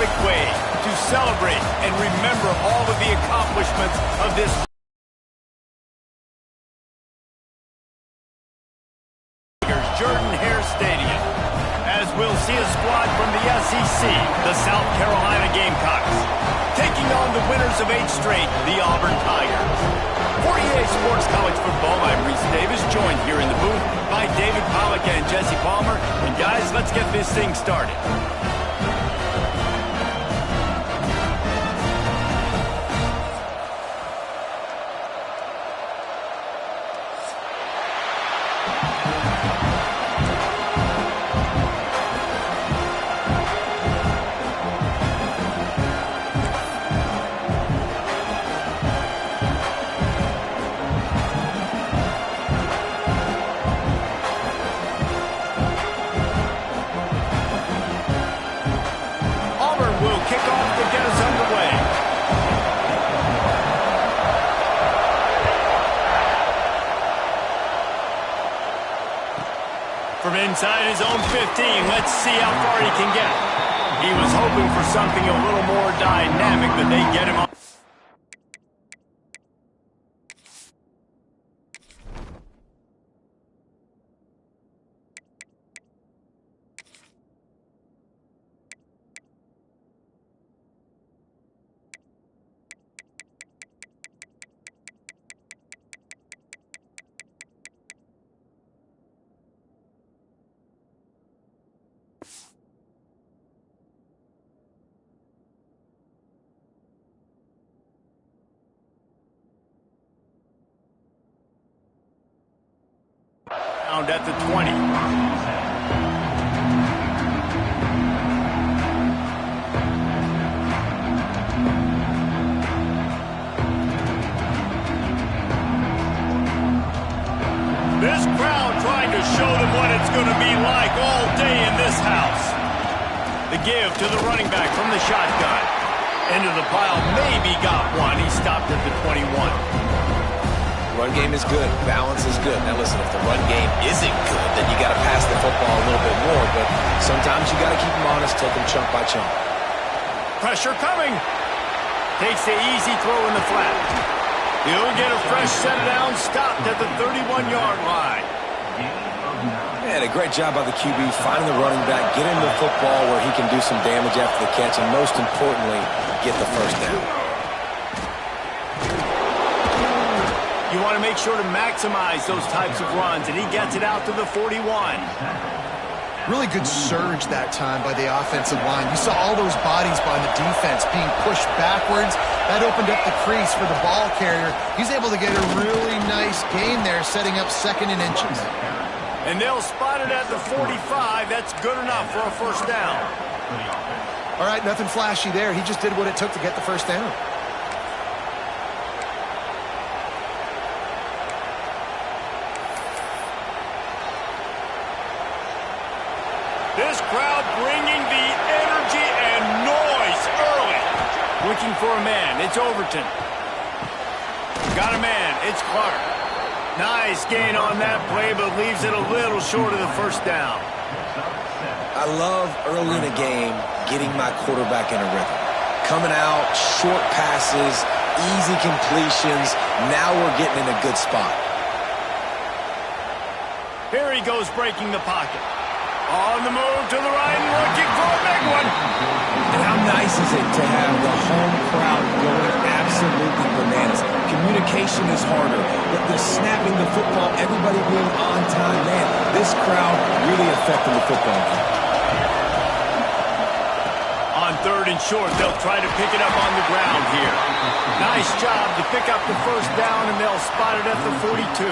perfect way to celebrate and remember all of the accomplishments of this Jordan-Hare Stadium, as we'll see a squad from the SEC, the South Carolina Gamecocks, taking on the winners of 8 straight, the Auburn Tigers. For EA Sports College Football, I'm Reese Davis, joined here in the booth by David Pollack and Jesse Palmer. And guys, let's get this thing started. From inside his own 15, let's see how far he can get. He was hoping for something a little more dynamic, but they get him on. At the 20. This crowd trying to show them what it's going to be like all day in this house. The give to the running back from the shotgun. Into the pile, maybe got one. He stopped at the 21. Run game is good. Balance is good. Now listen, if the run game isn't good, then you got to pass the football a little bit more. But sometimes you got to keep them honest, take them chunk by chunk. Pressure coming. Takes the easy throw in the flat. He'll get a fresh set down, stopped at the 31-yard line. Man, a great job by the QB finding the running back, get him the football where he can do some damage after the catch, and most importantly, get the first down. You want to make sure to maximize those types of runs, and he gets it out to the 41. Really good surge that time by the offensive line. You saw all those bodies by the defense being pushed backwards. That opened up the crease for the ball carrier. He's able to get a really nice gain there, setting up 2nd and inches. And they'll spot it at the 45. That's good enough for a first down. All right, nothing flashy there. He just did what it took to get the first down. This crowd bringing the energy and noise early. Looking for a man. It's Overton. Got a man. It's Clark. Nice gain on that play, but leaves it a little short of the first down. I love early in a game getting my quarterback in a rhythm. Coming out, short passes, easy completions. Now we're getting in a good spot. Here he goes breaking the pocket. On the move to the right, looking for a big one. And how nice is it to have the home crowd going absolutely bananas? Communication is harder, but the snapping the football, everybody being on time, man, this crowd really affecting the football game. On 3rd and short, they'll try to pick it up on the ground here. Nice job to pick up the first down, and they'll spot it at the 42.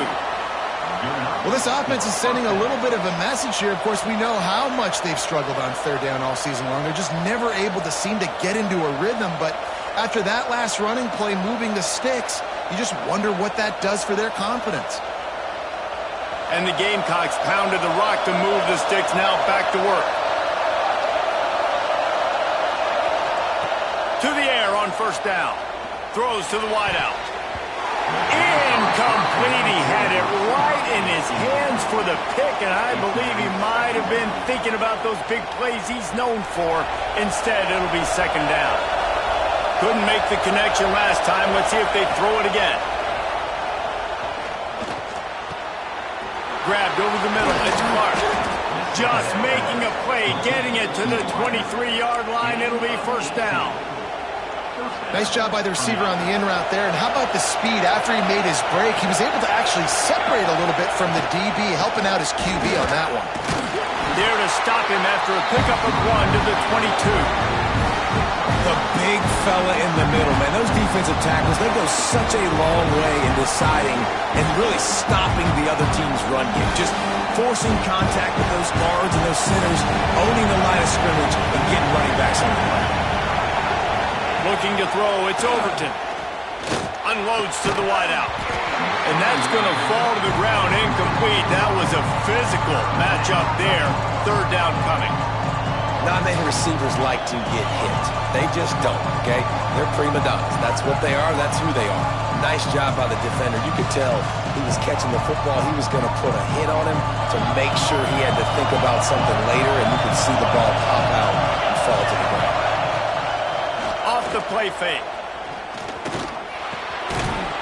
Well, this offense is sending a little bit of a message here. Of course, we know how much they've struggled on 3rd down all season long. They're just never able to seem to get into a rhythm. But after that last running play, moving the sticks, you just wonder what that does for their confidence. And the Gamecocks pounded the rock to move the sticks. Now back to work. To the air on 1st down. Throws to the wideout. Incomplete. He had it right in his hands for the pick, and I believe he might have been thinking about those big plays he's known for. Instead, it'll be second down. Couldn't make the connection last time. Let's see if they throw it again. Grabbed over the middle. It's Clark. Just making a play, getting it to the 23-yard line. It'll be first down. Nice job by the receiver on the in route there. And how about the speed after he made his break? He was able to actually separate a little bit from the DB, helping out his QB on that one. There to stop him after a pickup of 1 to the 22. The big fella in the middle, man. Those defensive tackles, they go such a long way in deciding and really stopping the other team's run game. Just forcing contact with those guards and those centers, owning the line of scrimmage, and getting running backs on the line. Looking to throw, it's Overton. Unloads to the wideout. And that's going to fall to the ground incomplete. That was a physical matchup there. Third down coming. Not many receivers like to get hit. They just don't, okay? They're prima donnas. That's what they are. That's who they are. Nice job by the defender. You could tell he was catching the football. He was going to put a hit on him to make sure he had to think about something later, and you could see the ball pop out and fall to the ground. Off the play fake.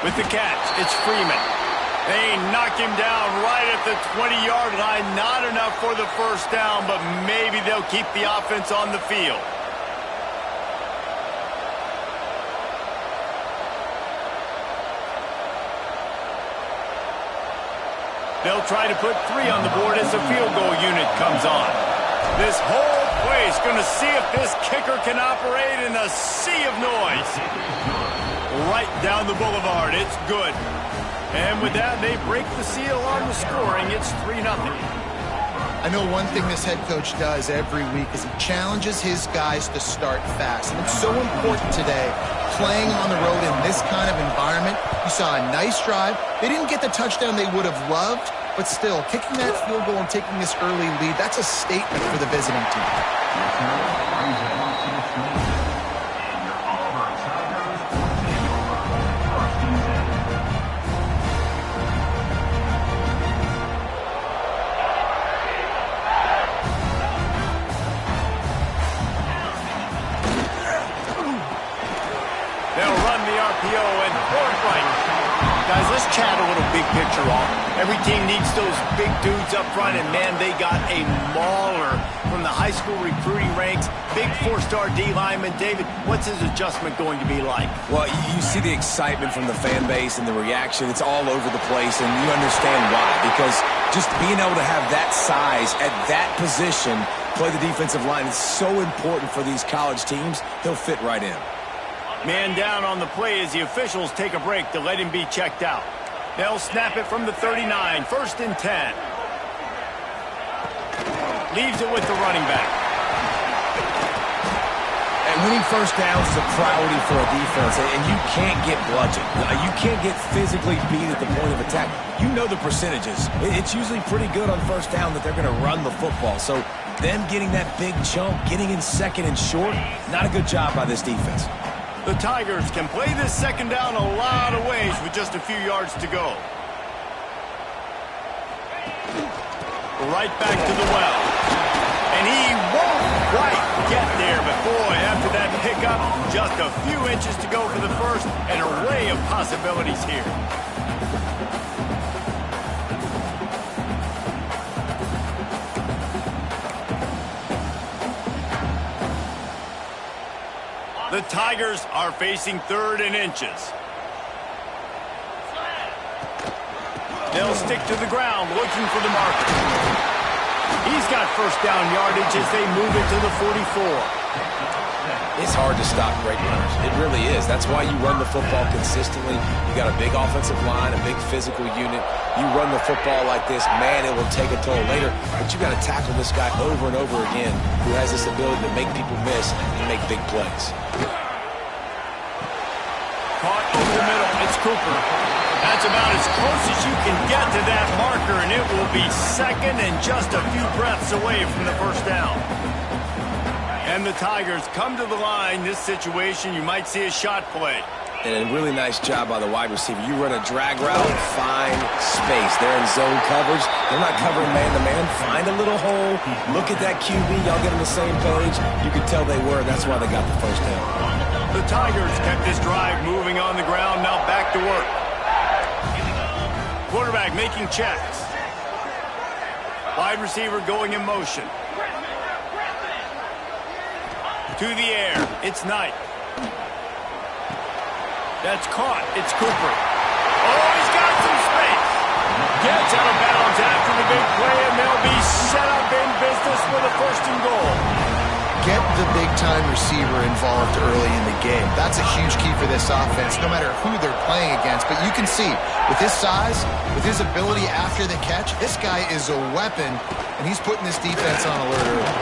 With the catch, it's Freeman. They knock him down right at the 20-yard line. Not enough for the first down, but maybe they'll keep the offense on the field. They'll try to put 3 on the board as the field goal unit comes on. This whole place going to see if this kicker can operate in a sea of noise. Right down the boulevard. It's good. And with that, they break the seal on the scoring. It's 3-0. I know one thing this head coach does every week is he challenges his guys to start fast. And it's so important today, playing on the road in this kind of environment. You saw a nice drive. They didn't get the touchdown they would have loved, but still, kicking that field goal and taking this early lead, that's a statement for the visiting team. Guys, let's chat a little big picture off. Every team needs those big dudes up front, and man, they got a mauler from the high school recruiting ranks. Big 4-star D lineman. David, what's his adjustment going to be like? Well, you see the excitement from the fan base and the reaction. It's all over the place, and you understand why. Because just being able to have that size at that position, play the defensive line, is so important for these college teams. He'll fit right in. Man down on the play as the officials take a break to let him be checked out. They'll snap it from the 39, 1st and 10. Leaves it with the running back. And winning first downs is a priority for a defense, and you can't get bludgeoned. You can't get physically beat at the point of attack. You know the percentages. It's usually pretty good on first down that they're going to run the football. So them getting that big chunk, getting in second and short, not a good job by this defense. The Tigers can play this second down a lot of ways with just a few yards to go. Right back to the well. And he won't quite get there, but boy, after that pickup, just a few inches to go for the first. An array of possibilities here. The Tigers are facing 3rd and inches. They'll stick to the ground looking for the marker. He's got first down yardage as they move it to the 44. It's hard to stop great runners. It really is. That's why you run the football consistently. You got a big offensive line, a big physical unit. You run the football like this, man, it will take a toll later. But you got to tackle this guy over and over again who has this ability to make people miss and make big plays. Caught over the middle. It's Cooper. That's about as close as you can get to that marker, and it will be second and just a few breaths away from the first down. And the Tigers come to the line. This situation, you might see a shot play. And a really nice job by the wide receiver. You run a drag route, find space. They're in zone coverage. They're not covering man-to-man. Find a little hole. Look at that QB. Y'all get on the same page. You could tell they were. That's why they got the first down. The Tigers kept this drive moving on the ground. Now back to work. Quarterback making checks. Wide receiver going in motion. To the air. It's Knight. That's caught. It's Cooper. Oh, he's got some space. Gets out of bounds after the big play, and they'll be set up in business with a 1st and goal. Get the big-time receiver involved early in the game. That's a huge key for this offense, no matter who they're playing against. But you can see, with his size, with his ability after the catch, this guy is a weapon, and he's putting this defense on alert early.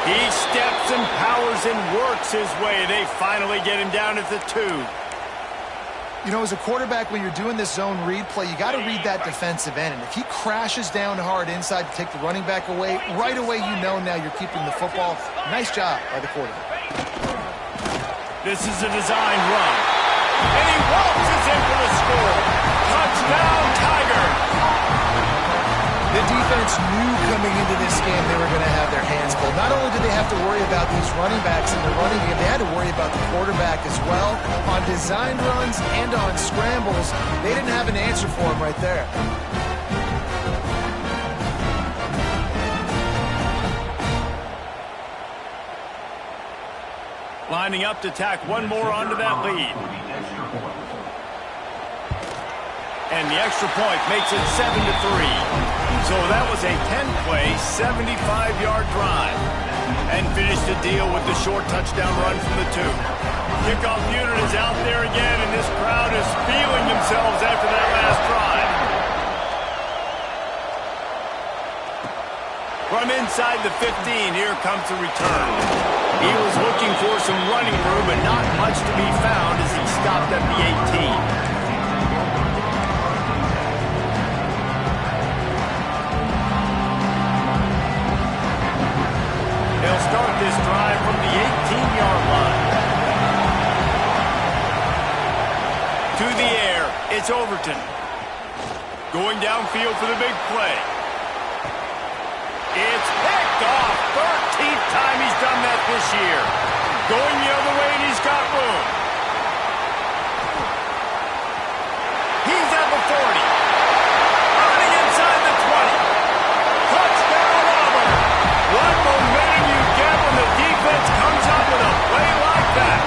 He steps and powers and works his way. They finally get him down at the 2. You know, as a quarterback, when you're doing this zone read play, you got to read that defensive end. And if he crashes down hard inside to take the running back away, right away you know now you're keeping the football. Nice job by the quarterback. This is a designed run. And he waltzes in for the score. Touchdown, Tigers! The defense knew coming into this game they were going to have their hands full. Not only did they have to worry about these running backs in the running game, they had to worry about the quarterback as well. On design runs and on scrambles, they didn't have an answer for him right there. Lining up to tack one more onto that lead. And the extra point makes it 7-3. So that was a 10-play, 75-yard drive. And finished the deal with the short touchdown run from the 2. Kickoff unit is out there again, and this crowd is feeling themselves after that last drive. From inside the 15, here comes the return. He was looking for some running room, but not much to be found as he stopped at the 18. They'll start this drive from the 18-yard line. To the air, it's Overton. Going downfield for the big play. It's picked off. 13th time he's done that this year. Going the other way, and he's got room. He's at the 40. Running inside the 20. Touchdown, Auburn. What momentum you get when the defense comes up with a play like that.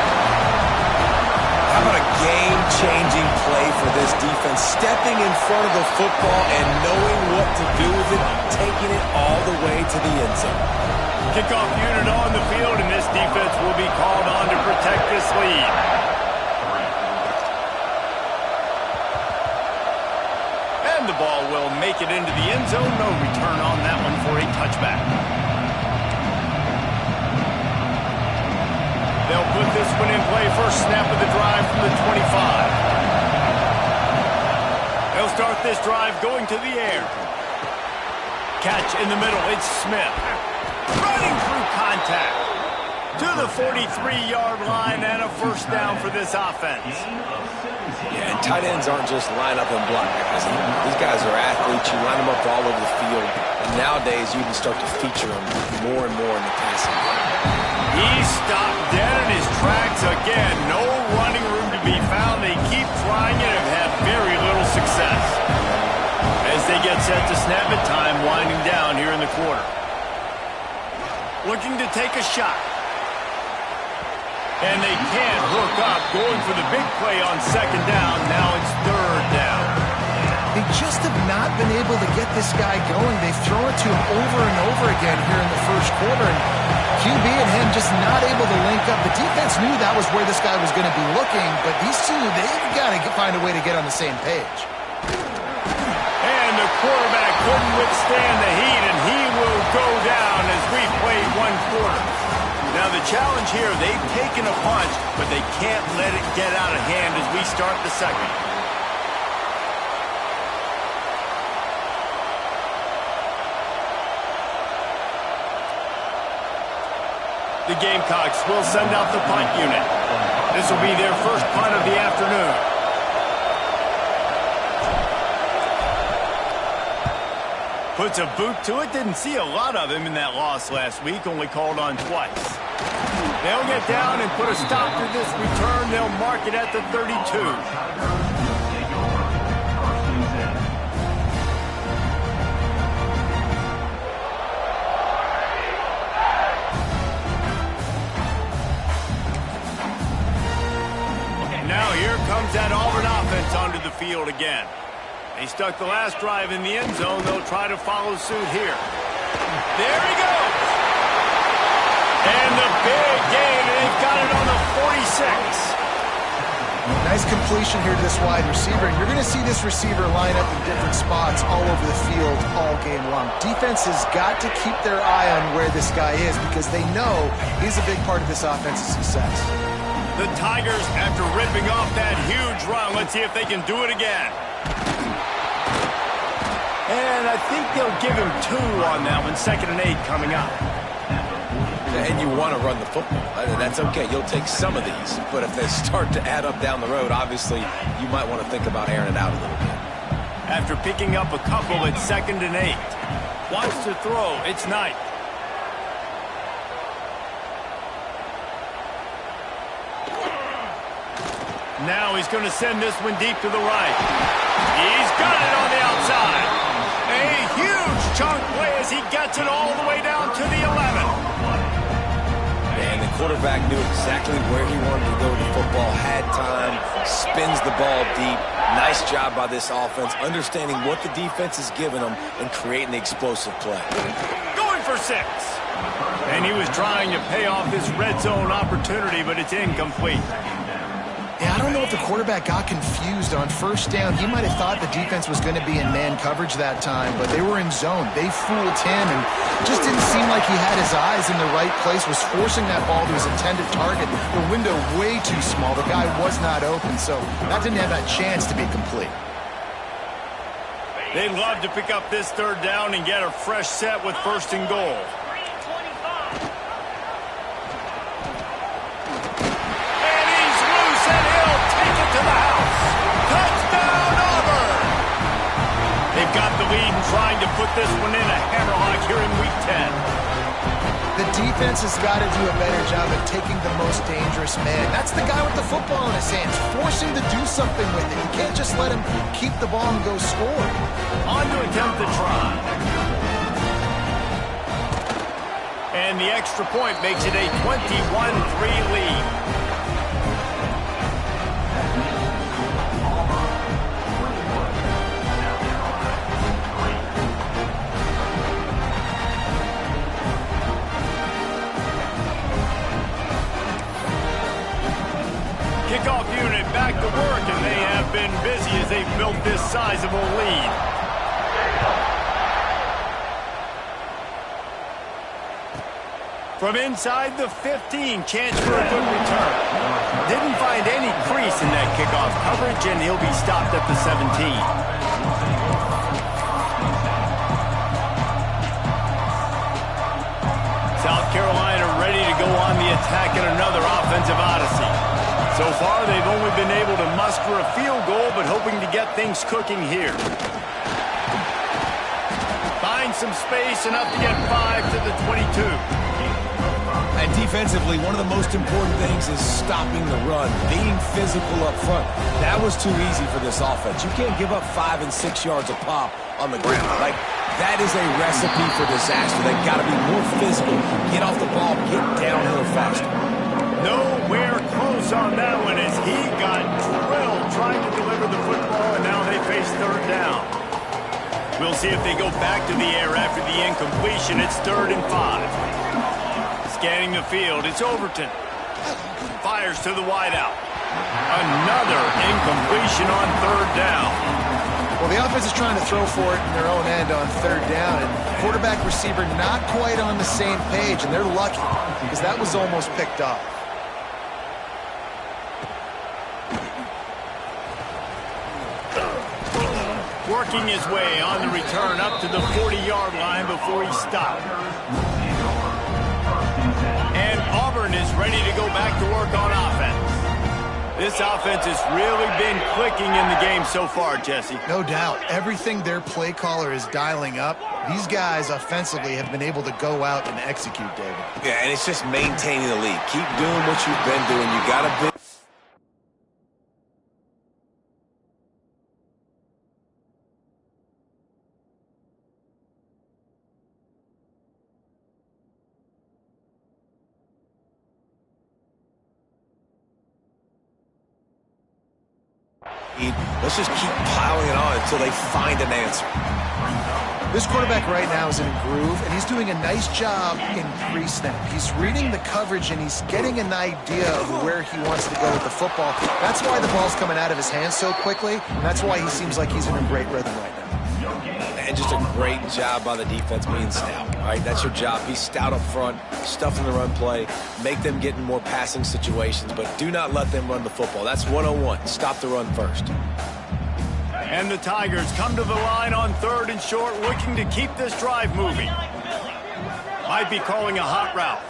How about a game-changing play for this defense? Stepping in front of the football and knowing what to do with it, taking it all the way to the end zone. Kickoff unit on the field, and this defense will be called on to protect this lead. And the ball will make it into the end zone. No return on that one for a touchback. They'll put this one in play. First snap of the drive from the 25. They'll start this drive going to the air. Catch in the middle. It's Smith. Running through contact. To the 43-yard line and a first down for this offense. Yeah, and tight ends aren't just line up and block guys. These guys are athletes. You line them up all over the field. And nowadays, you can start to feature them more and more in the passing game. He stopped dead in his tracks again. No running room to be found. They keep trying it and have very little success. As they get set to snap it, time winding down here in the quarter. Looking to take a shot. And they can't hook up. Going for the big play on second down. Now it's third down. They just have not been able to get this guy going. They've thrown it to him over and over again here in the first quarter. And QB and him just not able to link up. The defense knew that was where this guy was going to be looking, but these two, they've got to find a way to get on the same page. And the quarterback couldn't withstand the heat, and he will go down as we play one quarter. Now the challenge here, they've taken a punch, but they can't let it get out of hand as we start the second. The Gamecocks will send out the punt unit. This will be their first punt of the afternoon. Puts a boot to it. Didn't see a lot of him in that loss last week. Only called on twice. They'll get down and put a stop to this return. They'll mark it at the 32. Now here comes that Auburn offense onto the field again. They stuck the last drive in the end zone. They'll try to follow suit here. There he goes. And the big gain, and they've got it on the 46. Nice completion here to this wide receiver. And you're going to see this receiver line up in different spots all over the field all game long. Defense has got to keep their eye on where this guy is because they know he's a big part of this offense's success. The Tigers, after ripping off that huge run, let's see if they can do it again. And I think they'll give him 2 on that one. 2nd and 8 coming up. And you want to run the football. That's okay. You'll take some of these. But if they start to add up down the road, obviously you might want to think about airing it out a little bit. After picking up a couple at 2nd and 8. Wants to throw. It's Knight. Now he's going to send this one deep to the right. He's got it on the outside. A huge chunk play as he gets it all the way down to the 11. And the quarterback knew exactly where he wanted to go with the football, had time, spins the ball deep. Nice job by this offense, understanding what the defense is giving them and creating the explosive play. Going for 6. And he was trying to pay off this red zone opportunity, but it's incomplete. Yeah, I don't know if the quarterback got confused on 1st down. He might have thought the defense was going to be in man coverage that time, but they were in zone. They fooled him and just didn't seem like he had his eyes in the right place, was forcing that ball to his intended target. The window way too small. The guy was not open, so that didn't have that chance to be complete. They'd love to pick up this 3rd down and get a fresh set with 1st and goal. To the house. Touchdown, Auburn! They've got the lead and trying to put this one in a hammerlock here in Week 10. The defense has got to do a better job of taking the most dangerous man. That's the guy with the football in his hands. Force him to do something with it. You can't just let him keep the ball and go score. On to attempt the try. And the extra point makes it a 21-3 lead. Kickoff unit back to work, and they have been busy as they've built this sizable lead. From inside the 15, chance for a good return. Didn't find any crease in that kickoff coverage, and he'll be stopped at the 17. South Carolina ready to go on the attack in another offensive odyssey. So far, they've only been able to muster a field goal, but hoping to get things cooking here. Find some space, enough to get 5 to the 22. And defensively, one of the most important things is stopping the run, being physical up front. That was too easy for this offense. You can't give up 5 and 6 yards a pop on the ground. Like, that is a recipe for disaster. They've got to be more physical, get off the ball, get downhill faster. Nowhere close on that one as he got drilled trying to deliver the football, and now they face 3rd down. We'll see if they go back to the air after the incompletion. It's 3rd and 5. Scanning the field, it's Overton. Fires to the wideout. Another incompletion on 3rd down. Well, the offense is trying to throw for it in their own end on 3rd down, and quarterback receiver not quite on the same page, and they're lucky because that was almost picked off. Working his way on the return up to the 40-yard line before he stopped. And Auburn is ready to go back to work on offense. This offense has really been clicking in the game so far, Jesse. No doubt. Everything their play caller is dialing up, these guys offensively have been able to go out and execute, David. Yeah, and it's just maintaining the lead. Keep doing what you've been doing. You got to be. Let's just keep piling it on until they find an answer. This quarterback right now is in a groove, and he's doing a nice job in pre-snap. He's reading the coverage, and he's getting an idea of where he wants to go with the football. That's why the ball's coming out of his hands so quickly, and that's why he seems like he's in a great rhythm right now. And just a great job by the defense being stout, right? That's your job. Be stout up front, stuff in the run play, make them get in more passing situations, but do not let them run the football. That's 101. Stop the run first. And the Tigers come to the line on 3rd and short, looking to keep this drive moving. Might be calling a hot route.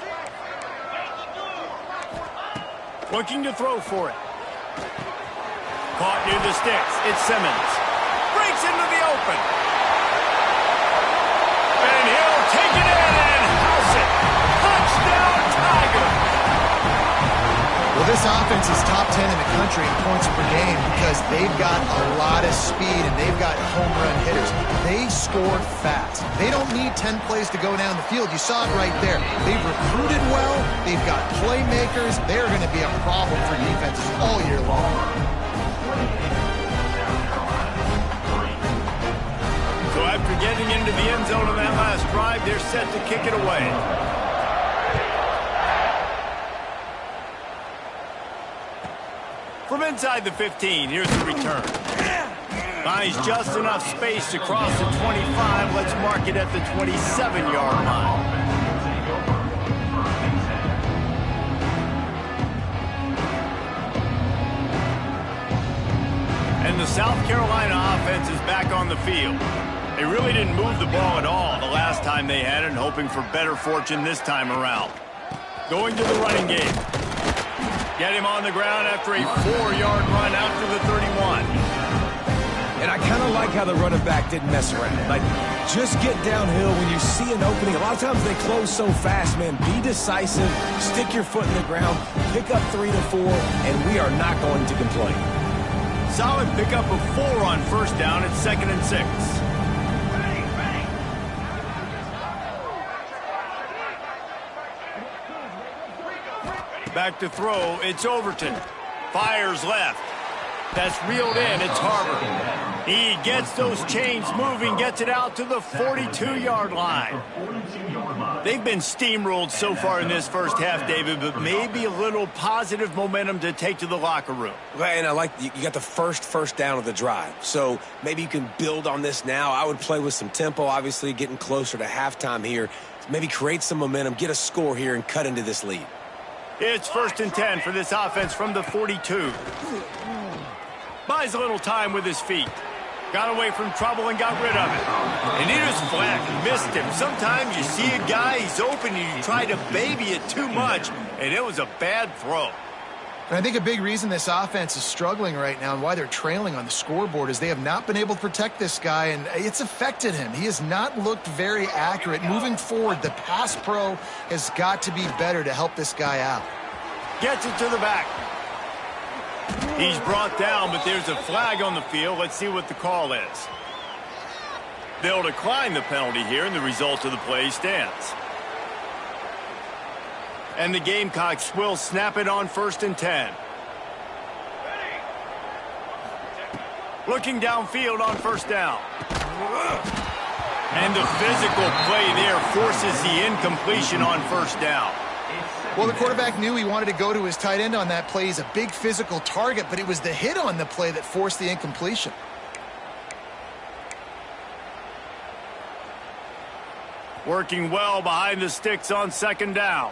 Looking to throw for it. Caught near the sticks. It's Simmons. Breaks into the open. And he'll take it in and house it. Touchdown, Tigers. Well, this offense is top 10 in the country in points per game because they've got a lot of speed and they've got home run hitters. They score fast. They don't need 10 plays to go down the field. You saw it right there. They've recruited well. They've got playmakers. They're going to be a problem for defenses all year long. So after getting into the end zone on that last drive, they're set to kick it away. From inside the 15, here's the return. Finds just enough space to cross the 25. Let's mark it at the 27-yard line. And the South Carolina offense is back on the field. They really didn't move the ball at all the last time they had it, and hoping for better fortune this time around. Going to the running game. Get him on the ground after a 4-yard run out to the 31. And I kind of like how the running back didn't mess around. Like, just get downhill when you see an opening. A lot of times they close so fast, man. Be decisive, stick your foot in the ground, pick up 3 to 4, and we are not going to complain. Solid pickup of 4 on first down at 2nd and 6. Back to throw, it's Overton. Fires left. That's reeled in, it's Harvard. He gets those chains moving, gets it out to the 42-yard line. They've been steamrolled so far in this first half, David, but maybe a little positive momentum to take to the locker room. And I like you got the first down of the drive. So maybe you can build on this now. I would play with some tempo, obviously getting closer to halftime here. Maybe create some momentum, get a score here, and cut into this lead. It's 1st and 10 for this offense from the 42. Buys a little time with his feet. Got away from trouble and got rid of it. And he just flat missed him. Sometimes you see a guy, he's open, and you try to baby it too much, and it was a bad throw. And I think a big reason this offense is struggling right now and why they're trailing on the scoreboard is they have not been able to protect this guy, and it's affected him. He has not looked very accurate. Moving forward, the pass pro has got to be better to help this guy out. Gets it to the back. He's brought down, but there's a flag on the field. Let's see what the call is. They'll decline the penalty here, and the result of the play stands. And the Gamecocks will snap it on 1st and 10. Looking downfield on 1st down. And the physical play there forces the incompletion on 1st down. Well, the quarterback knew he wanted to go to his tight end on that play. He's a big physical target, but it was the hit on the play that forced the incompletion. Working well behind the sticks on 2nd down.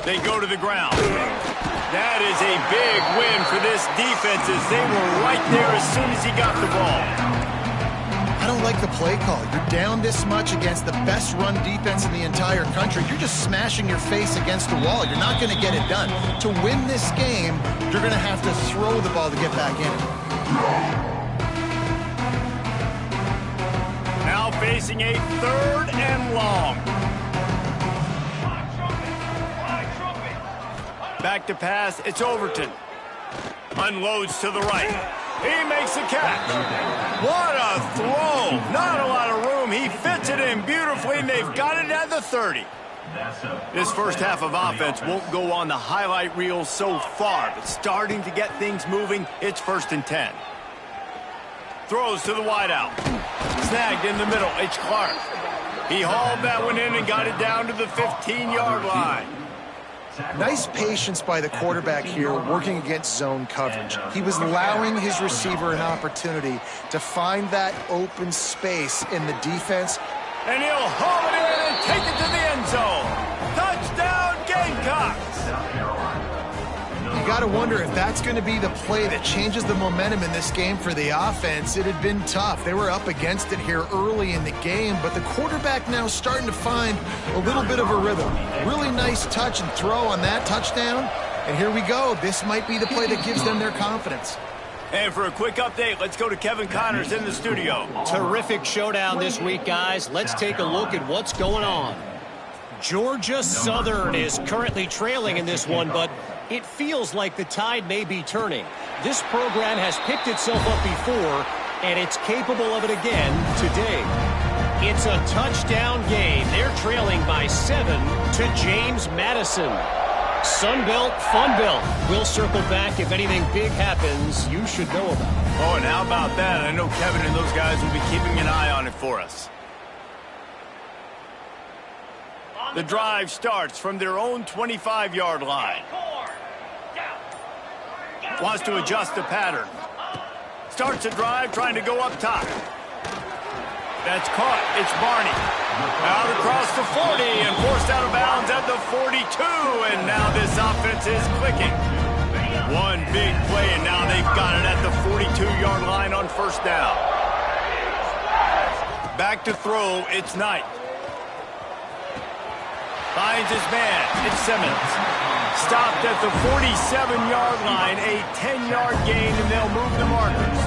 They go to the ground. That is a big win for this defense as they were right there as soon as he got the ball. don't like the play call. You're down this much against the best run defense in the entire country. You're just smashing your face against the wall. You're not going to get it done. To win this game, you're going to have to throw the ball to get back in. Now facing a 3rd and long. Back to pass, it's Overton. Unloads to the right. He makes the catch. What a throw. Not a lot of room. He fits it in beautifully, and they've got it at the 30. This first half of offense won't go on the highlight reel so far, but starting to get things moving. It's 1st and 10. Throws to the wideout. Snagged in the middle. It's Clark. He hauled that one in and got it down to the 15-yard line. Nice patience by the quarterback here working against zone coverage. He was allowing his receiver an opportunity to find that open space in the defense. And he'll haul it in and take it to the end zone. Touchdown, Gamecocks! You got to wonder if that's going to be the play that changes the momentum in this game for the offense. It had been tough. They were up against it here early in the game, but the quarterback now starting to find a little bit of a rhythm. Really nice touch and throw on that touchdown. And here we go. This might be the play that gives them their confidence. And for a quick update, let's go to Kevin Connors in the studio. Terrific showdown this week, guys. Let's take a look at what's going on. Georgia Southern is currently trailing in this one, but it feels like the tide may be turning. This program has picked itself up before, and it's capable of it again today. It's a touchdown game. They're trailing by 7 to James Madison. Sunbelt, Funbelt. We'll circle back if anything big happens you should know about. Oh, and how about that? I know Kevin and those guys will be keeping an eye on it for us. The drive starts from their own 25-yard line. Wants to adjust the pattern. Starts a drive trying to go up top. That's caught. It's Barney. Out across the 40 and forced out of bounds at the 42. And now this offense is clicking. One big play, and now they've got it at the 42-yard line on 1st down. Back to throw. It's Knight. Finds his man. It's Simmons. Stopped at the 47-yard line. A 10-yard gain, and they'll move the markers.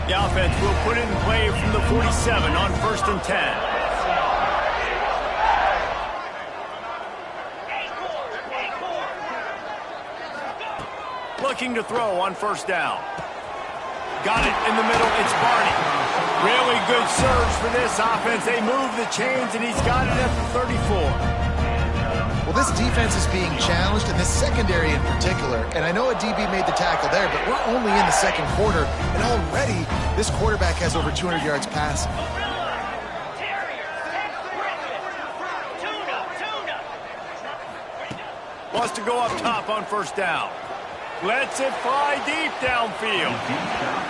The offense will put it in play from the 47 on 1st and 10. Looking to throw on 1st down. Got it in the middle. It's Barney. Really good surge for this offense. They move the chains, and he's got it at the 34. Well, this defense is being challenged, and this secondary in particular. And I know a DB made the tackle there, but we're only in the 2nd quarter, and already this quarterback has over 200 yards passing. Wants to go up top on 1st down. Lets it fly deep downfield.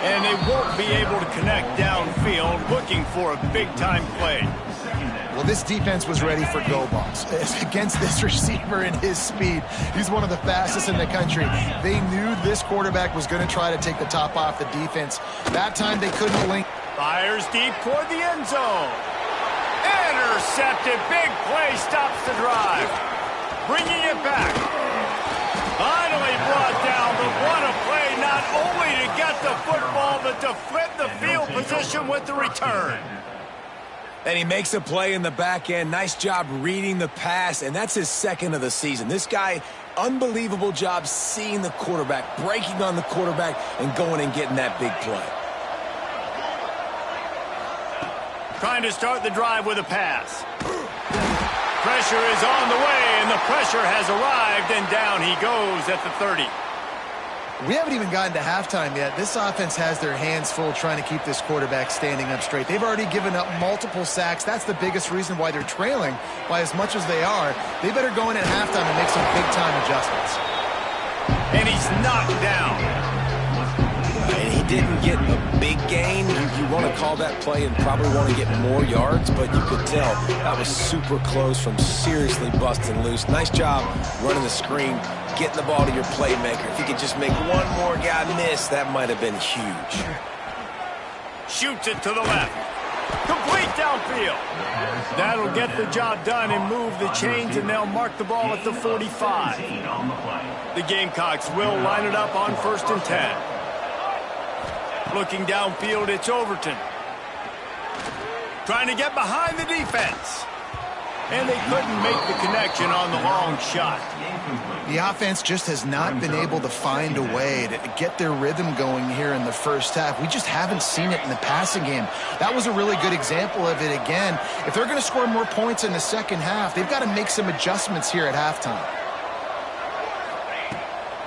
And they won't be able to connect downfield, looking for a big-time play. Well, this defense was ready for go balls. Against this receiver and his speed, he's one of the fastest in the country. They knew this quarterback was going to try to take the top off the defense. That time they couldn't link. Fires deep toward the end zone. Intercepted. Big play stops the drive. Bringing it back. Finally brought down, but what a play, not only to get the football, but to flip the field position with the return. And he makes a play in the back end. Nice job reading the pass, and that's his 2nd of the season. This guy, unbelievable job seeing the quarterback, breaking on the quarterback, and going and getting that big play. Trying to start the drive with a pass. Pressure is on the way, and the pressure has arrived, and down he goes at the 30. We haven't even gotten to halftime yet. This offense has their hands full trying to keep this quarterback standing up straight. They've already given up multiple sacks. That's the biggest reason why they're trailing by as much as they are. They better go in at halftime and make some big-time adjustments. And he's knocked down. And he didn't get a big gain. You want to call that play and probably want to get more yards, but you could tell that was super close from seriously busting loose. Nice job running the screen, getting the ball to your playmaker. If you could just make one more guy miss, that might have been huge. Shoots it to the left. Complete downfield. That'll get the job done and move the chains, and they'll mark the ball at the 45. The Gamecocks will line it up on 1st and 10. Looking downfield, it's Overton. Trying to get behind the defense. And they couldn't make the connection on the long shot. The offense just has not been able to find a way to get their rhythm going here in the first half. We just haven't seen it in the passing game. That was a really good example of it again. If they're going to score more points in the second half, they've got to make some adjustments here at halftime.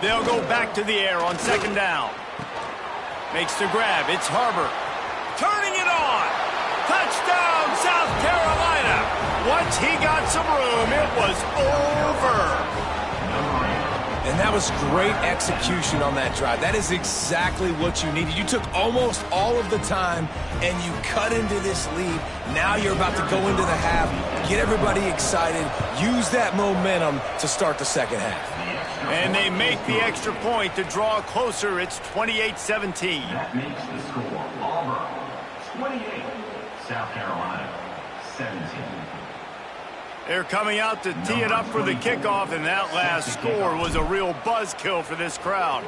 They'll go back to the air on 2nd down. Makes the grab. It's Harbor. Turning it on. Touchdown, South Carolina. Once he got some room, it was over. And that was great execution on that drive. That is exactly what you needed. You took almost all of the time, and you cut into this lead. Now you're about to go into the half, get everybody excited, use that momentum to start the second half. And they make the extra point to draw closer. It's 28-17. That makes the score Auburn 28, South Carolina 17. They're coming out to tee it up for the kickoff, and that last score was a real buzzkill for this crowd.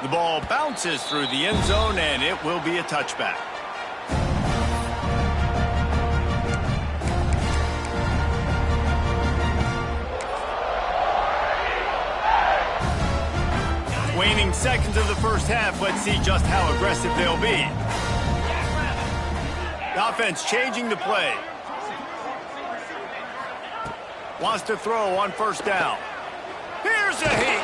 The ball bounces through the end zone, and it will be a touchback. Waning seconds of the first half. Let's see just how aggressive they'll be. The offense changing the play. Wants to throw on 1st down. Here's a heat.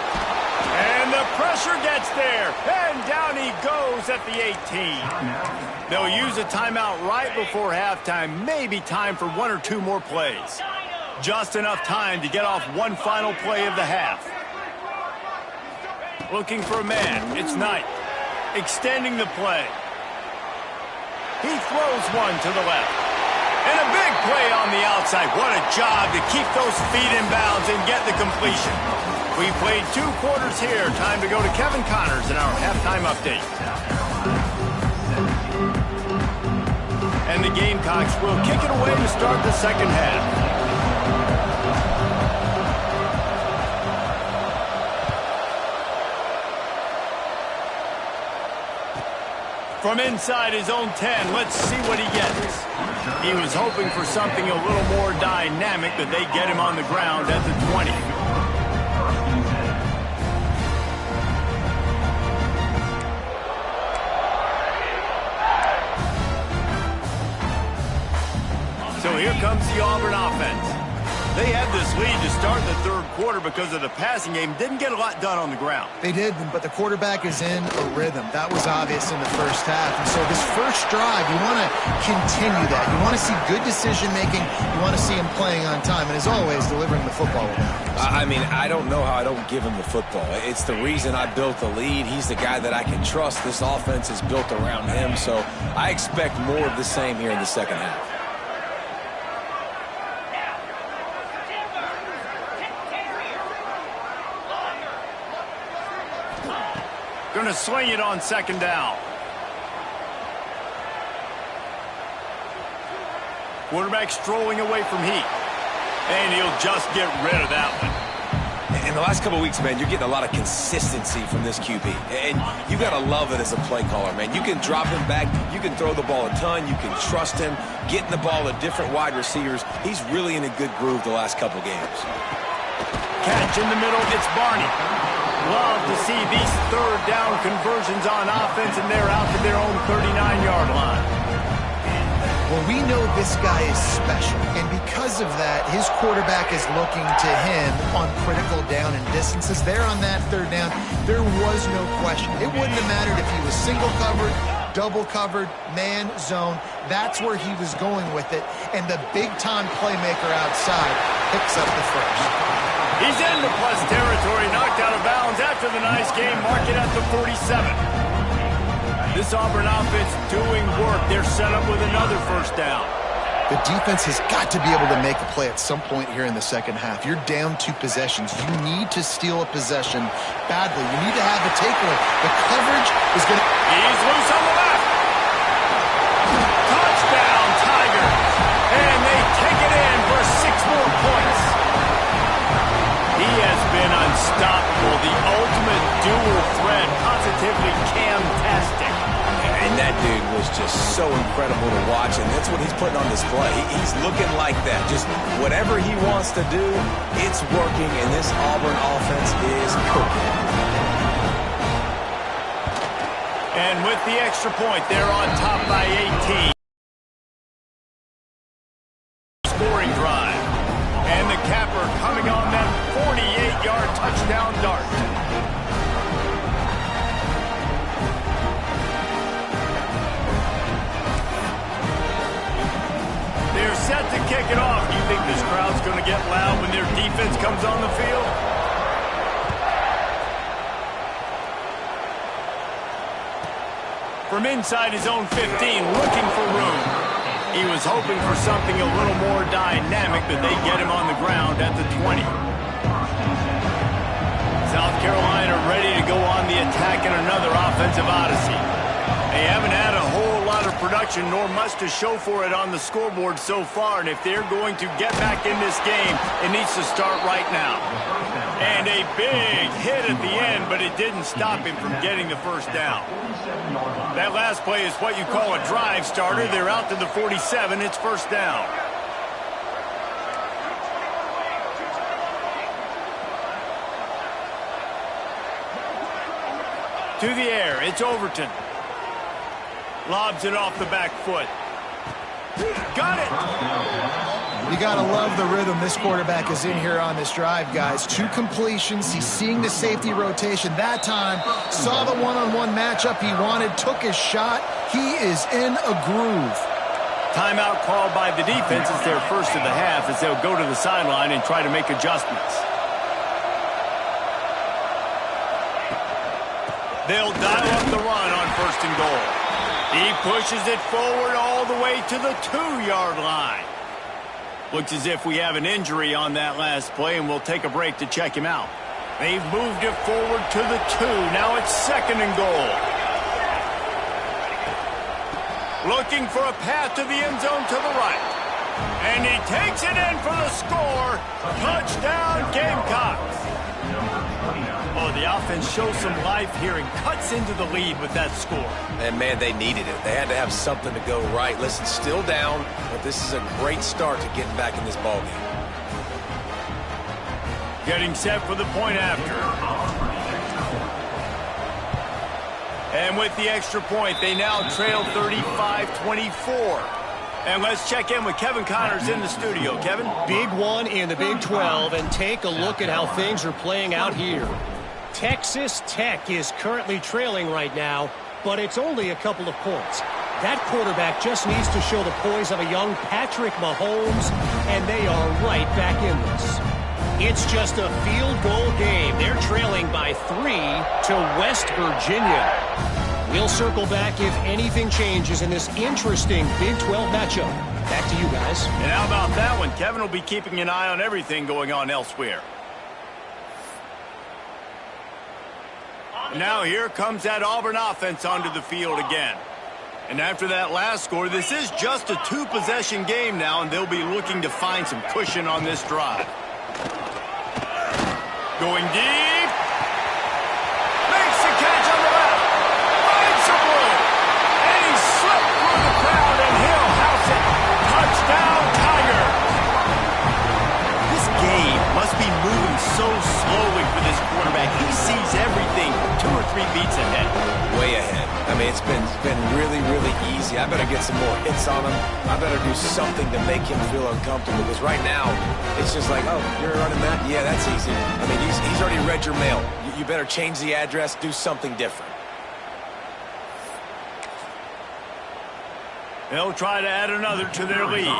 And the pressure gets there. And down he goes at the 18. They'll use a timeout right before halftime. Maybe time for 1 or 2 more plays. Just enough time to get off one final play of the half. Looking for a man. It's Knight. Extending the play. He throws one to the left. And a big play on the outside. What a job to keep those feet in bounds and get the completion. We played 2 quarters here. Time to go to Kevin Connors in our halftime update. And the Gamecocks will kick it away to start the second half. From inside his own 10, let's see what he gets. He was hoping for something a little more dynamic, but they get him on the ground at the 20. So here comes the Auburn offense. They had this lead to start the 3rd quarter because of the passing game. Didn't get a lot done on the ground. They did, but the quarterback is in a rhythm. That was obvious in the first half. And so this first drive, you want to continue that. You want to see good decision-making. You want to see him playing on time. And as always, delivering the football. I mean, I don't know how I don't give him the football. It's the reason I built the lead. He's the guy that I can trust. This offense is built around him. So I expect more of the same here in the second half. Going to swing it on 2nd down. Quarterback strolling away from heat. And he'll just get rid of that one. In the last couple of weeks, man, you're getting a lot of consistency from this QB. And you got to love it as a play caller, man. You can drop him back. You can throw the ball a ton. You can trust him. Getting the ball to different wide receivers. He's really in a good groove the last couple games. Catch in the middle. It's Barney. Love to see these 3rd down conversions on offense, and they're out to their own 39-yard line. Well, we know this guy is special, and because of that, his quarterback is looking to him on critical down and distances. There on that 3rd down, there was no question. It wouldn't have mattered if he was single covered, double covered, man, zone. That's where he was going with it, and the big-time playmaker outside picks up the first. He's into plus territory, knocked out of bounds after the nice game, mark it at the 47. This Auburn offense doing work. They're set up with another 1st down. The defense has got to be able to make a play at some point here in the second half. You're down 2 possessions. You need to steal a possession badly. You need to have a takeaway. The coverage is going to... He's loose on the left. Touchdown, Tigers. And they take it in for 6 more points. He has been unstoppable. The ultimate dual threat. Positively Cam-tastic. And that dude was just so incredible to watch, and that's what he's putting on display. He's looking like that. Just whatever he wants to do, it's working, and this Auburn offense is cooking. And with the extra point, they're on top by 18. Scoring drive. And the capper coming on that 48-yard touchdown dart. They're set to kick it off. Do you think this crowd's going to get loud when their defense comes on the field? From inside his own 15, looking for room. He was hoping for something a little more dynamic, but they get him on the ground at the 20. South Carolina ready to go on the attack in another offensive odyssey. They haven't had a whole lot of production, nor much to show for it on the scoreboard so far, and if they're going to get back in this game, it needs to start right now. And a big hit at the end, but it didn't stop him from getting the first down. That last play is what you call a drive starter. They're out to the 47. It's first down. To the air, it's Overton. Lobs it off the back foot. Got it! You got to love the rhythm this quarterback is in here on this drive, guys. 2 completions. He's seeing the safety rotation. That time, saw the one-on-one matchup he wanted, took his shot. He is in a groove. Timeout called by the defense. It's their first of the half as they'll go to the sideline and try to make adjustments. They'll dial up the run on first and goal. He pushes it forward all the way to the 2-yard line. Looks as if we have an injury on that last play, and we'll take a break to check him out. They've moved it forward to the 2. Now it's second and goal. Looking for a path to the end zone to the right. And he takes it in for the score. Touchdown, Gamecocks. Oh, the offense shows some life here and cuts into the lead with that score. And, man, they needed it. They had to have something to go right. Listen, still down, but this is a great start to getting back in this ballgame. Getting set for the point after. And with the extra point, they now trail 35-24. And let's check in with Kevin Connors in the studio. Kevin? Big one in the Big 12, and take a look at how things are playing out here. Texas Tech is currently trailing right now, but it's only a couple of points. That quarterback just needs to show the poise of a young Patrick Mahomes, and they are right back in this. It's just a field goal game. They're trailing by 3 to West Virginia. We'll circle back if anything changes in this interesting Big 12 matchup. Back to you guys. And how about that one? Kevin will be keeping an eye on everything going on elsewhere. Now here comes that Auburn offense onto the field again. And after that last score, this is just a 2-possession game now, and they'll be looking to find some cushion on this drive. Going deep. Makes the catch on the left. Finds some room. And he slipped through the crowd, and he'll house it. Touchdown, Tigers. This game must be moving so slowly for this quarterback. He sees everything 2 or 3 beats ahead. Way ahead. I mean, it's been really, really easy. I better get some more hits on him. I better do something to make him feel uncomfortable, because right now, it's just like, oh, you're running that? Yeah, that's easy. I mean, he's already read your mail. You better change the address, do something different. They'll try to add another to their lead.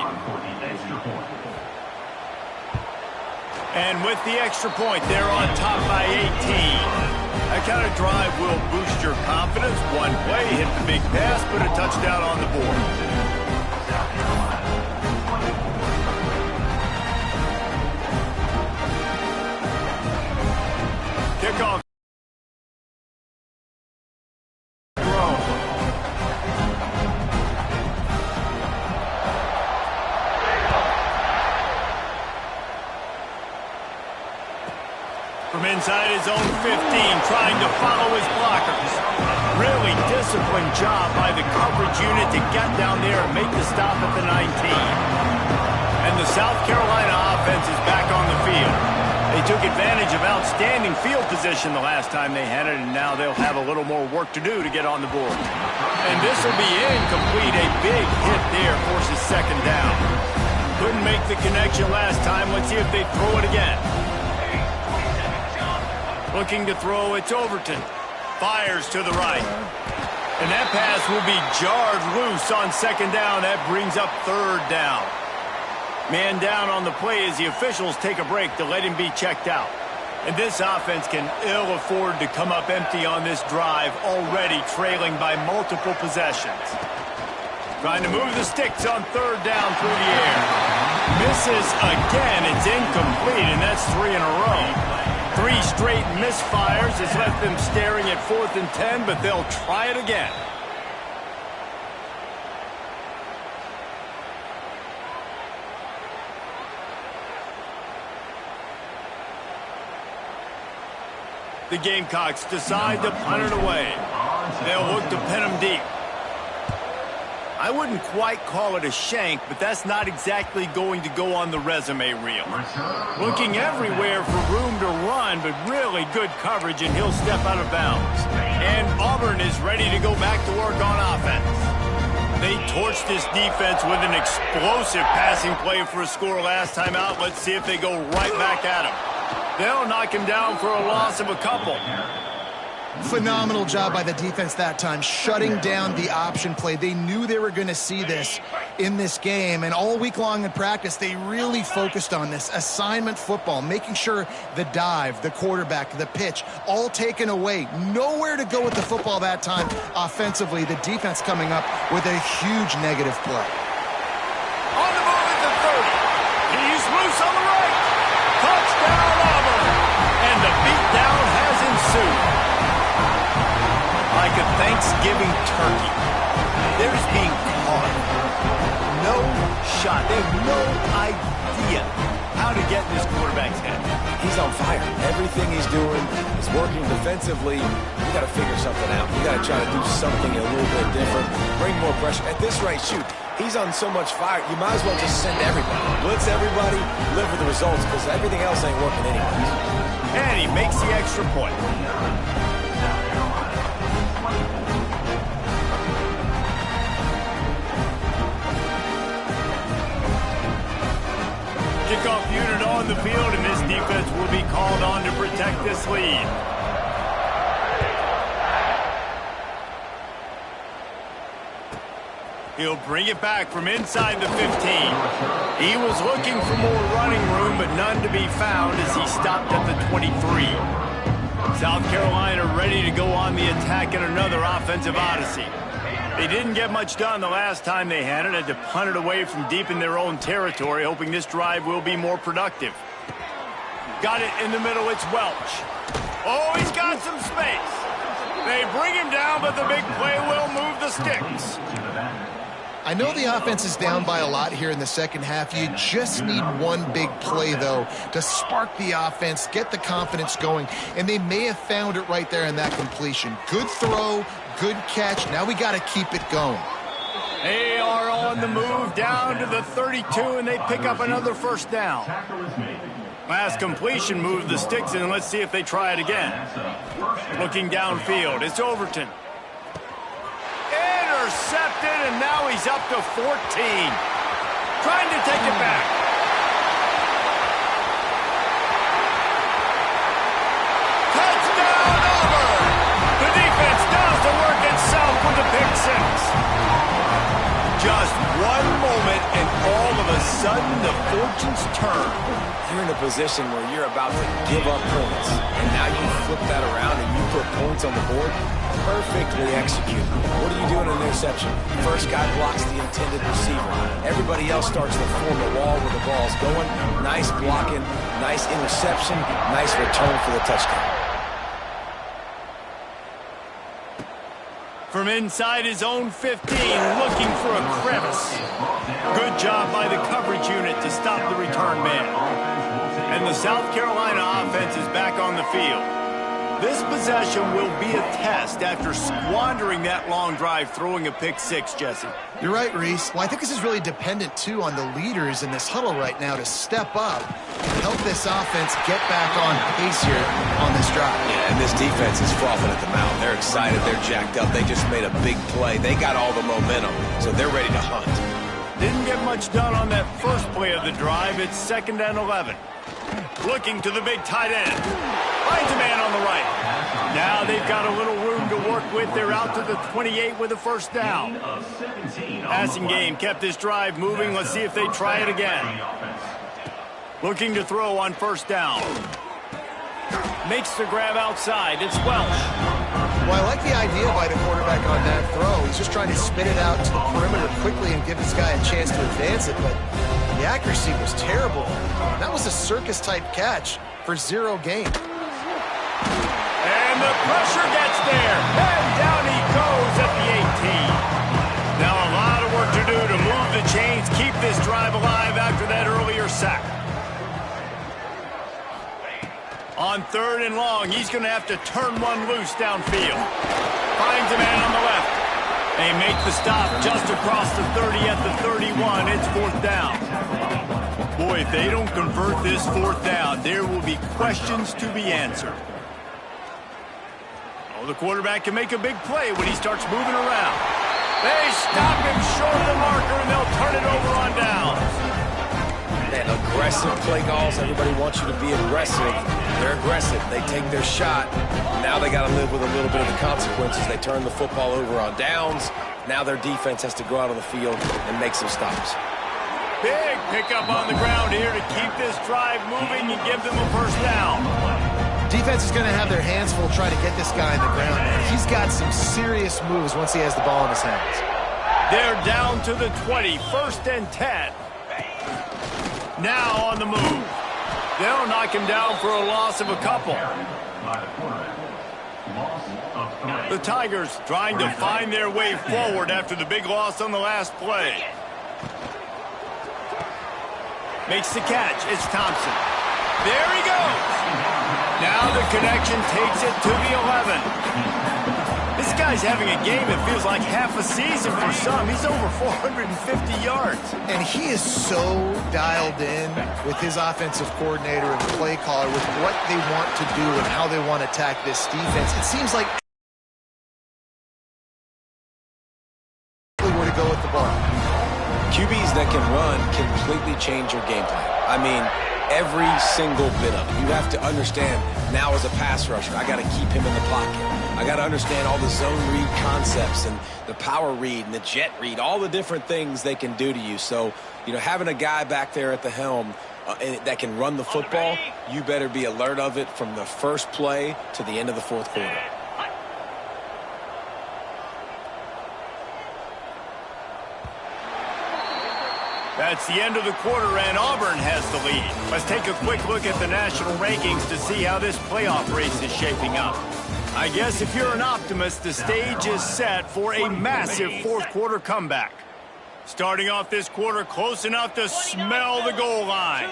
And with the extra point, they're on top by 18. That kind of drive will boost your confidence. One play, hit the big pass, put a touchdown on the board. from inside his own 15, trying to follow his blockers. Really disciplined job by the coverage unit to get down there and make the stop at the 19. And the South Carolina offense is back on the field. They took advantage of outstanding field position the last time they had it, and now they'll have a little more work to do to get on the board. And this will be incomplete. A big hit there forces second down. Couldn't make the connection last time. Let's see if they throw it again. Looking to throw, it's Overton. Fires to the right. And that pass will be jarred loose on second down. That brings up third down. Man down on the play as the officials take a break to let him be checked out. And this offense can ill afford to come up empty on this drive, already trailing by multiple possessions. Trying to move the sticks on third down through the air. Misses again. It's incomplete, and that's 3 in a row. 3 straight misfires has left them staring at 4th and 10, but they'll try it again. The Gamecocks decide to punt it away. They'll look to pin them deep. I wouldn't quite call it a shank, but that's not exactly going to go on the resume reel. Looking everywhere for room to run, but really good coverage, and he'll step out of bounds. And Auburn is ready to go back to work on offense. They torched this defense with an explosive passing play for a score last time out. Let's see if they go right back at him. They'll knock him down for a loss of a couple. Phenomenal job by the defense that time, shutting down the option play. They knew they were going to see this in this game, and all week long in practice, they really focused on this assignment football, making sure the dive, the quarterback, the pitch, all taken away. Nowhere to go with the football that time offensively. The defense coming up with a huge negative play. On the move at the 30. He's loose on the right. Touchdown, Auburn. And the beatdown has ensued. Like a Thanksgiving turkey. They're just being caught. No shot. They have no idea how to get in this quarterback's head. He's on fire. Everything he's doing is working defensively. We got to figure something out. We got to try to do something a little bit different. Bring more pressure. At this rate, shoot. He's on so much fire, you might as well just send everybody. Blitz everybody, live with the results, because everything else ain't working anyways. And he makes the extra point. Kickoff unit on the field, and this defense will be called on to protect this lead. He'll bring it back from inside the 15. He was looking for more running room, but none to be found as he stopped at the 23. South Carolina ready to go on the attack in another offensive odyssey. They didn't get much done the last time they had it. Had to punt it away from deep in their own territory, hoping this drive will be more productive. Got it in the middle. It's Welch. Oh, he's got some space. They bring him down, but the big play will move the sticks. I know the offense is down by a lot here in the second half. You just need one big play, though, to spark the offense, get the confidence going, and they may have found it right there in that completion. Good throw, good catch. Now we got to keep it going. They are on the move down to the 32, and they pick up another first down. Last completion moved the sticks, and let's see if they try it again. Looking downfield, it's Overton. Intercepted, and now he's up to 14. Trying to take it back. Touchdown, Auburn! The defense does the work itself with the pick six. Just one moment, and all of a sudden, the fortunes turn. You're in a position where you're about to give up points, and now you flip that around and you put points on the board. Perfectly executed. What do you do in an interception? First guy blocks the intended receiver. Everybody else starts to form a wall where the ball's going. Nice blocking, nice interception, nice return for the touchdown. From inside his own 15, looking for a crevice. Good job by the coverage unit to stop the return man. And And the South Carolina offense is back on the field. This possession will be a test after squandering that long drive throwing a pick six, Jesse. You're right, Reese. Well, I think this is really dependent, too, on the leaders in this huddle right now to step up and help this offense get back on pace here on this drive. Yeah, and this defense is frothing at the mouth. They're excited. They're jacked up. They just made a big play. They got all the momentum, so they're ready to hunt. Didn't get much done on that first play of the drive. It's 2nd and 11. Looking to the big tight end. Finds a man on the right. Now they've got a little room to work with. They're out to the 28 with a first down. Passing game kept this drive moving. Let's see if they try it again. Looking to throw on first down. Makes the grab outside. It's Welsh. Well, I like the idea by the quarterback on that throw. He's just trying to spit it out to the perimeter quickly and give this guy a chance to advance it, but the accuracy was terrible. That was a circus-type catch for 0 gain. And the pressure gets there. And down he goes at the 18. Now a lot of work to do to move the chains, keep this drive alive after that earlier sack. On 3rd and long, he's going to have to turn one loose downfield. Finds a man on the left. They make the stop just across the 30 at the 31. It's 4th down. Boy, if they don't convert this 4th down, there will be questions to be answered. Oh, the quarterback can make a big play when he starts moving around. They stop him short of the marker, and they'll turn it over on downs. Man, aggressive play calls. Everybody wants you to be aggressive. They're aggressive. They take their shot. Now they got to live with a little bit of the consequences. They turn the football over on downs. Now their defense has to go out on the field and make some stops. Big pickup on the ground here to keep this drive moving and give them a first down. Defense is going to have their hands full trying to get this guy in the ground, man. He's got some serious moves once he has the ball in his hands. They're down to the 20, 1st and 10. Now on the move. They'll knock him down for a loss of a couple. The Tigers trying to find their way forward after the big loss on the last play. Makes the catch. It's Thompson. There he goes. Now the connection takes it to the 11. This guy's having a game that feels like half a season for some. He's over 450 yards. And he is so dialed in with his offensive coordinator and play caller with what they want to do and how they want to attack this defense. It seems like where to go with the ball. QBs that can run completely change your game plan. I mean, every single bit of it. You have to understand, now as a pass rusher, I got to keep him in the pocket. I got to understand all the zone read concepts and the power read and the jet read, all the different things they can do to you. So, you know, having a guy back there at the helm that can run the football, you better be alert of it from the first play to the end of the 4th quarter. That's the end of the quarter, and Auburn has the lead. Let's take a quick look at the national rankings to see how this playoff race is shaping up. I guess if you're an optimist, the stage is set for a massive 4th quarter comeback. Starting off this quarter close enough to smell the goal line.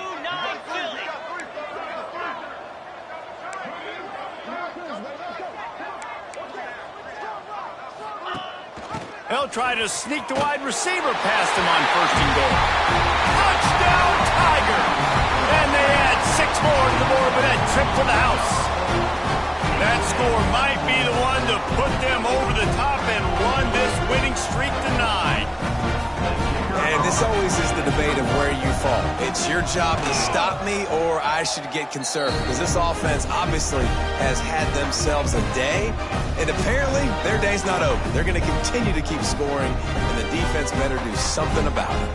They'll try to sneak the wide receiver past him on 1st and goal. Touchdown, Tiger! And they add 6 more to the board with that trip to the house. That score might be the one to put them over the top and run this winning streak to 9. And this always is the debate of where you fall. It's your job to stop me or I should get conservative. Because this offense obviously has had themselves a day. And apparently their day's not over. They're going to continue to keep scoring. And the defense better do something about it.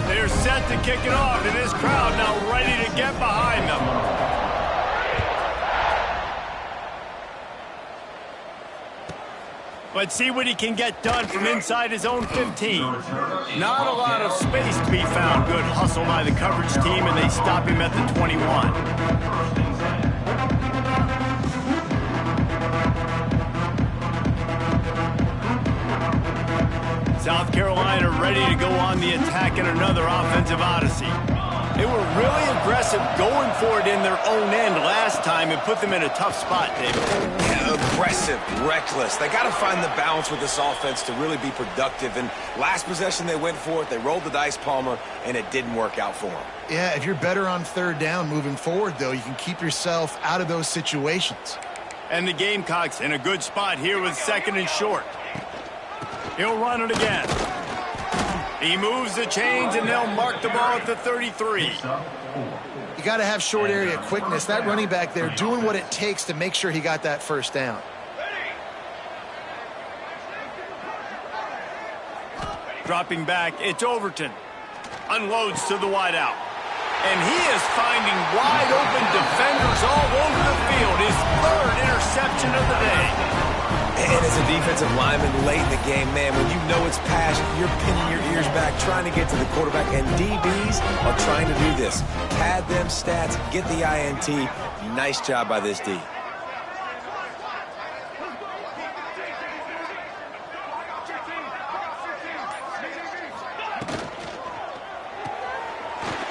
They're set to kick it off. And this crowd now ready to get behind them. Let's see what he can get done from inside his own 15. Not a lot of space to be found. Good hustle by the coverage team, and they stop him at the 21. South Carolina ready to go on the attack in another offensive odyssey. They were really aggressive going for it in their own end last time and put them in a tough spot, David. Yeah, aggressive, reckless. They got to find the balance with this offense to really be productive. And last possession they went for it, they rolled the dice, Palmer, and it didn't work out for them. Yeah, if you're better on third down moving forward, though, you can keep yourself out of those situations. And the Gamecocks in a good spot here with 2nd and short. He'll run it again. He moves the chains, and they'll mark the ball at the 33. You got to have short area quickness. That running back there doing what it takes to make sure he got that first down. Dropping back, it's Overton. Unloads to the wideout. And he is finding wide open defenders all over the field. His 3rd interception of the day. And as a defensive lineman late in the game, man, when you know it's pass, you're pinning your ears back, trying to get to the quarterback. And DBs are trying to do this. Pad them stats, get the INT. Nice job by this D.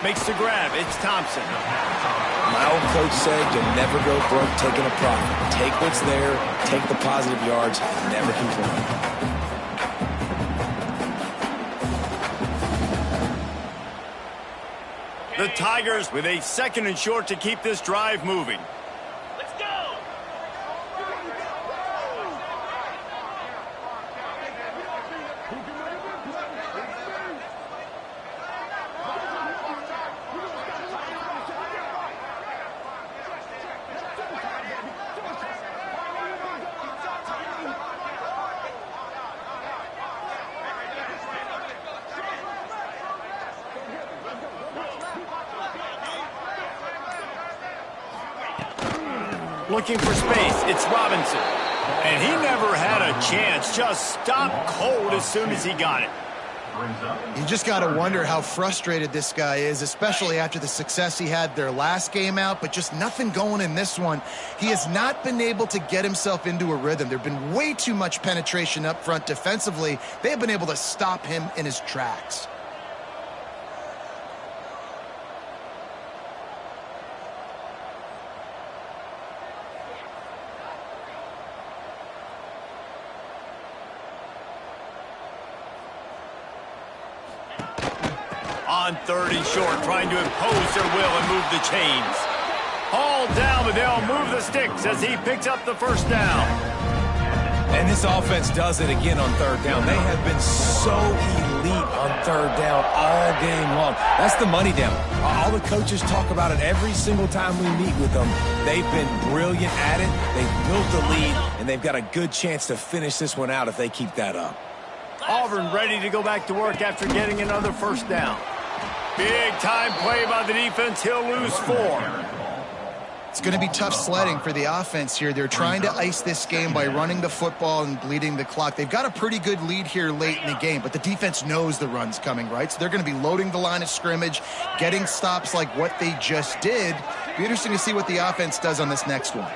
Makes the grab. It's Thompson. My old coach said you'll never go broke taking a profit. Take what's there, take the positive yards, never complain. The Tigers with a 2nd and short to keep this drive moving. Looking for space, it's Robinson. And he never had a chance, just stopped cold as soon as he got it. You just got to wonder how frustrated this guy is, especially after the success he had their last game out, but just nothing going in this one. He has not been able to get himself into a rhythm. There have been way too much penetration up front defensively. They have been able to stop him in his tracks. On 3rd and short, trying to impose their will and move the chains. Hauled down, but they'll move the sticks as he picks up the first down. And this offense does it again on 3rd down. They have been so elite on 3rd down all game long. That's the money down. All the coaches talk about it every single time we meet with them. They've been brilliant at it. They've built the lead, and they've got a good chance to finish this one out if they keep that up. Auburn ready to go back to work after getting another first down. Big time play by the defense. He'll lose 4. It's going to be tough sledding for the offense here. They're trying to ice this game by running the football and bleeding the clock. They've got a pretty good lead here late in the game, but the defense knows the run's coming, right? So they're going to be loading the line of scrimmage, getting stops like what they just did. Be interesting to see what the offense does on this next one.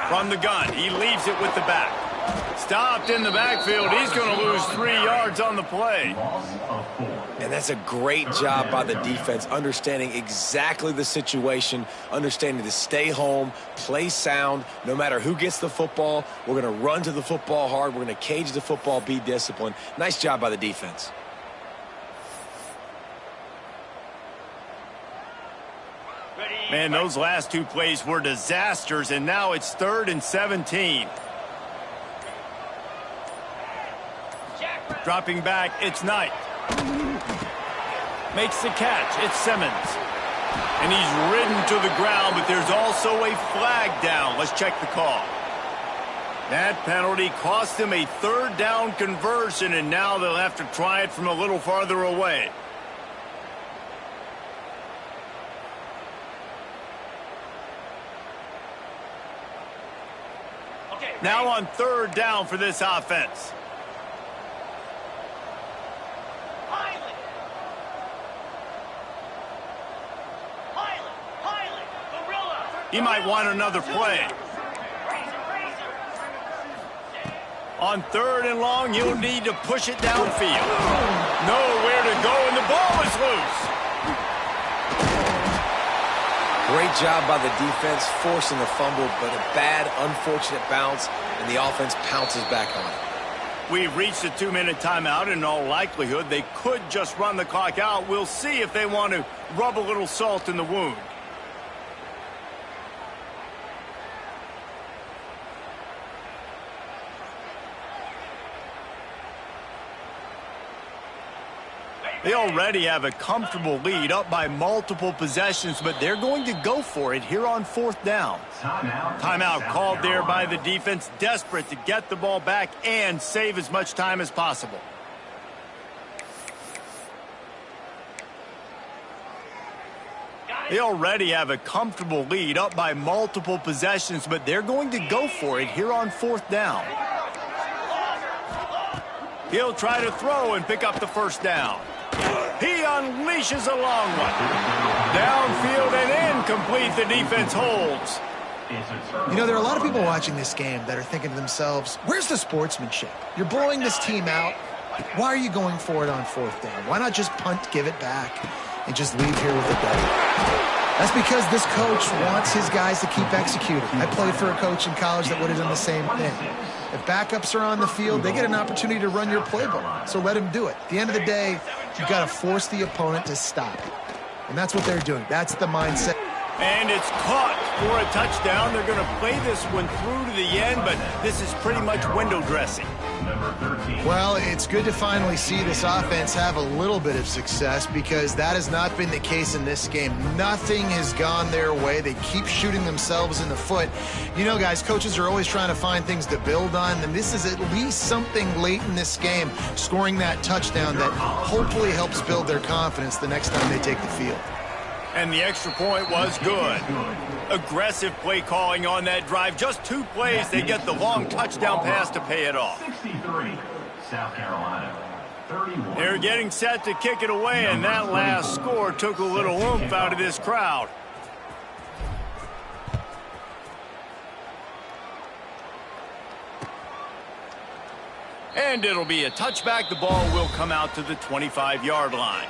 From the gun, he leaves it with the back. Stopped in the backfield. He's going to lose 3 yards on the play. And that's a great job by the defense, understanding exactly the situation, understanding to stay home, play sound. No matter who gets the football, we're going to run to the football hard. We're going to cage the football, be disciplined. Nice job by the defense. Man, those last 2 plays were disasters, and now it's 3rd and 17. Dropping back, it's Knight. Makes the catch, it's Simmons. And he's ridden to the ground, but there's also a flag down. Let's check the call. That penalty cost them a 3rd down conversion, and now they'll have to try it from a little farther away. Now on 3rd down for this offense. He might want another play. On 3rd and long, he'll need to push it downfield. Nowhere to go, and the ball is loose. Great job by the defense forcing a fumble, but a bad, unfortunate bounce, and the offense pounces back on it. We've reached a 2-minute timeout, and in all likelihood, they could just run the clock out. We'll see if they want to rub a little salt in the wound. They already have a comfortable lead, up by multiple possessions, but they're going to go for it here on 4th down. Timeout called there by the defense, desperate to get the ball back and save as much time as possible. They already have a comfortable lead, up by multiple possessions, but they're going to go for it here on 4th down. He'll try to throw and pick up the 1st down. He unleashes a long one. Downfield and incomplete. The defense holds. You know, there are a lot of people watching this game that are thinking to themselves, where's the sportsmanship? You're blowing this team out. Why are you going for it on 4th down? Why not just punt, give it back, and just leave here with a W? That's because this coach wants his guys to keep executing. I played for a coach in college that would have done the same thing. If backups are on the field, they get an opportunity to run your playbook, so let them do it. At the end of the day, you've got to force the opponent to stop. And that's what they're doing. That's the mindset. And it's caught for a touchdown. They're going to play this one through to the end, but this is pretty much window dressing. Well, it's good to finally see this offense have a little bit of success because that has not been the case in this game. Nothing has gone their way. They keep shooting themselves in the foot. You know, guys, coaches are always trying to find things to build on, and this is at least something late in this game, scoring that touchdown that hopefully helps build their confidence the next time they take the field. And the extra point was good. Aggressive play calling on that drive. Just 2 plays, they get the long touchdown pass to pay it off. 63, South Carolina. 31. They're getting set to kick it away, and that last score took a little oomph out of this crowd. And it'll be a touchback. The ball will come out to the 25-yard line.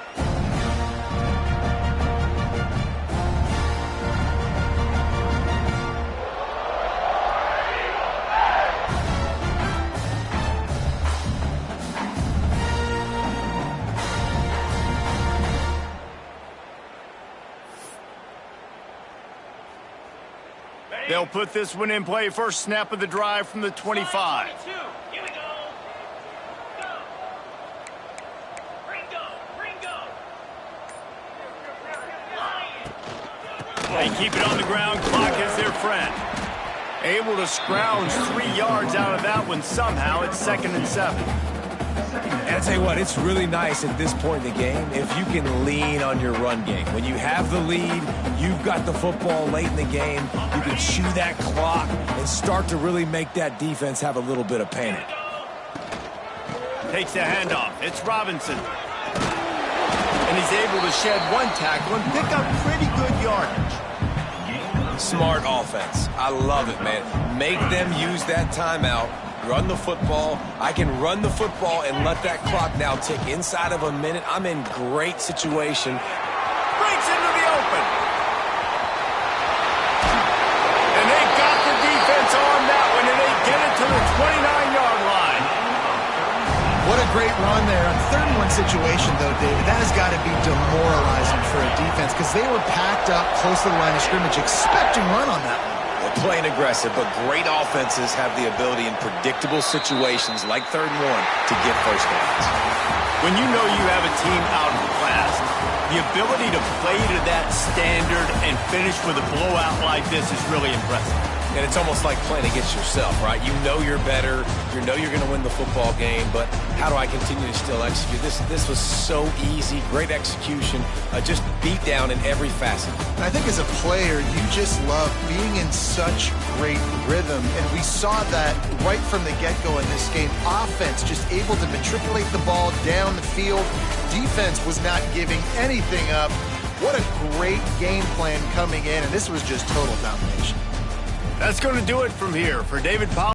They'll put this one in play. First snap of the drive from the 25. They keep it on the ground. Clock is their friend. Able to scrounge 3 yards out of that one somehow. It's 2nd and 7. And I tell you what, it's really nice at this point in the game if you can lean on your run game. When you have the lead, you've got the football late in the game, you can chew that clock and start to really make that defense have a little bit of panic. Takes the handoff. It's Robinson. And he's able to shed 1 tackle and pick up pretty good yardage. Smart offense. I love it, man. Make them use that timeout. Run the football. I can run the football and let that clock now tick inside of a minute. I'm in great situation. Breaks into the open. And they got the defense on that one, and they get it to the 29-yard line. What a great run there. On 3rd and 1 situation, though, David, that has got to be demoralizing for a defense because they were packed up close to the line of scrimmage expecting run on that one. They're playing aggressive, but great offenses have the ability in predictable situations like 3rd and 1 to get first downs. When you know you have a team out of class, the ability to play to that standard and finish with a blowout like this is really impressive. And it's almost like playing against yourself, right? You know you're better. You know you're going to win the football game, but how do I continue to still execute? This was so easy, great execution, just beat down in every facet. And I think as a player, you just love being in such great rhythm, and we saw that right from the get-go in this game. Offense just able to matriculate the ball down the field. Defense was not giving anything up. What a great game plan coming in, and this was just total domination. That's going to do it from here. For David Powell.